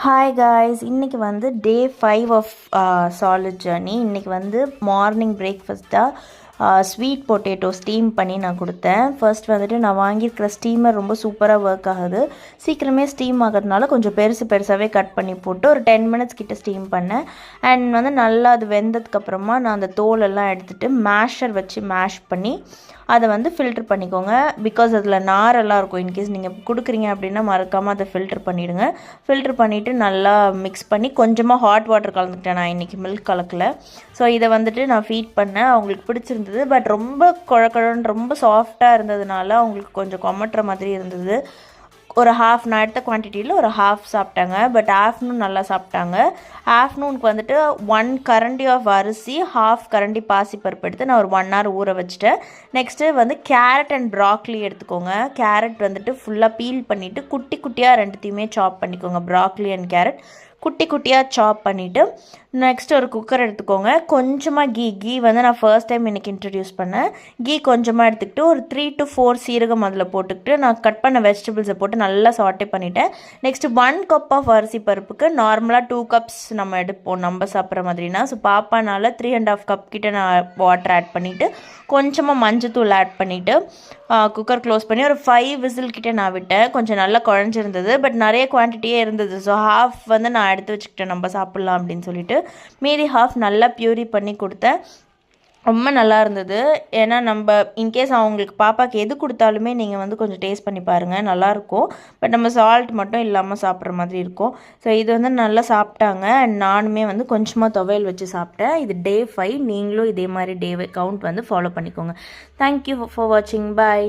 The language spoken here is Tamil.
ஹாய் காய்ஸ், இன்றைக்கி வந்து டே 5 ஆஃப் சாலிட் ஜர்னி. இன்றைக்கி வந்து மார்னிங் பிரேக்ஃபாஸ்ட்டாக ஸ்வீட் பொட்டேட்டோ ஸ்டீம் பண்ணி நான் கொடுத்தேன். ஃபர்ஸ்ட் வந்துட்டு நான் வாங்கியிருக்கிற ஸ்டீமர் ரொம்ப சூப்பராக ஒர்க் ஆகுது. சீக்கிரமே ஸ்டீம் ஆகிறதுனால கொஞ்சம் பெருசாகவே கட் பண்ணி போட்டு ஒரு 10 மினிட்ஸ் கிட்ட ஸ்டீம் பண்ணேன். அண்ட் வந்து நல்லா அது வெந்ததுக்கப்புறமா நான் அந்த தோலெல்லாம் எடுத்துகிட்டு மேஷர் வச்சு மேஷ் பண்ணி அதை வந்து ஃபில்ட்ரு பண்ணிக்கோங்க. பிகாஸ் அதில் நாரெல்லாம் இருக்கும். இன்கேஸ் நீங்கள் கொடுக்குறீங்க அப்படின்னா மறக்காமல் அதை ஃபில்ட்ரு பண்ணிவிடுங்க. ஃபில்ட்ரு பண்ணிவிட்டு நல்லா மிக்ஸ் பண்ணி கொஞ்சமாக ஹாட் வாட்டர் கலந்துக்கிட்டேன். நான் இன்றைக்கி மில்க் கலக்கல. ஸோ இதை வந்துட்டு நான் ஃபீட் பண்ணேன். அவங்களுக்கு பிடிச்சிருந்தது. பட் ரொம்ப குழக்குழன்னு ரொம்ப சாஃப்டாக இருந்ததுனால அவங்களுக்கு கொஞ்சம் கொமட்டுற மாதிரி இருந்தது. ஒரு ஹாஃப் நான் எடுத்த குவான்டிட்டியில் ஒரு ஹாஃப் சாப்பிட்டாங்க. பட் ஆஃப்டர்நூன் நல்லா சாப்பிட்டாங்க. ஆஃப்டர்நூனுக்கு வந்துட்டு 1 கரண்டி ஆஃப் அரிசி, ஹாஃப் கரண்டி பாசிப்பருப்பு எடுத்து நான் ஒரு 1 hour ஊற வச்சுட்டேன். நெக்ஸ்ட்டு வந்து கேரட் அண்ட் ப்ராக்லி எடுத்துக்கோங்க. கேரட் வந்துட்டு ஃபுல்லாக பீல் பண்ணிவிட்டு குட்டி குட்டியாக ரெண்டுத்தையுமே சாப் பண்ணிக்கோங்க. ப்ராக்லி அண்ட் கேரட் குட்டி குட்டியாக சாப் பண்ணிவிட்டு நெக்ஸ்ட் ஒரு குக்கர் எடுத்துக்கோங்க. கொஞ்சமாக கீ வந்து நான் ஃபர்ஸ்ட் டைம் இன்றைக்கி இன்ட்ரடியூஸ் பண்ணேன். கீ கொஞ்சமாக எடுத்துக்கிட்டு ஒரு 3 to 4 சீரகம் அதில் போட்டுக்கிட்டு நான் கட் பண்ண வெஜிடபிள்ஸை போட்டு நல்லா சாட்டே பண்ணிவிட்டேன். நெக்ஸ்ட்டு 1 கப் ஆஃப் அரிசி பருப்புக்கு நார்மலாக 2 cups நம்ம எடுப்போம் நம்ம சாப்பிட்ற மாதிரினா. ஸோ பாப்பானால் 3.5 cup கிட்ட நான் வாட்டர் ஆட் பண்ணிவிட்டு கொஞ்சமாக மஞ்சத்தூள் ஆட் பண்ணிவிட்டு குக்கர் க்ளோஸ் பண்ணி ஒரு 5 whistle கிட்டே நான் விட்டேன். கொஞ்சம் நல்லா குழஞ்சிருந்தது. பட் நிறைய குவான்டிட்டியே இருந்தது. ஸோ ஹாஃப் வந்து நான் எடுத்து வச்சுக்கிட்டேன் நம்ம சாப்பிட்லாம் அப்படின்னு சொல்லிட்டு. மீதி ஹாஃப் நல்லா பியூரி பண்ணி கொடுத்தேன். ரொம்ப நல்லா இருந்தது. ஏன்னா நம்ம இன்கேஸ் அவங்களுக்கு பாப்பாவுக்கு எது கொடுத்தாலுமே நீங்கள் வந்து கொஞ்சம் டேஸ்ட் பண்ணி பாருங்கள், நல்லாயிருக்கும். பட் நம்ம சால்ட் மட்டும் இல்லாமல் சாப்பிட்ற மாதிரி இருக்கும். ஸோ இது வந்து நல்லா சாப்பிட்டாங்க. அண்ட் நானுமே வந்து கொஞ்சமாக துவையல் வச்சு சாப்பிட்டேன். இது டே 5. நீங்களும் இதே மாதிரி டே கவுண்ட் வந்து ஃபாலோ பண்ணிக்கோங்க. தேங்க்யூ ஃபார் வாட்சிங். பாய்.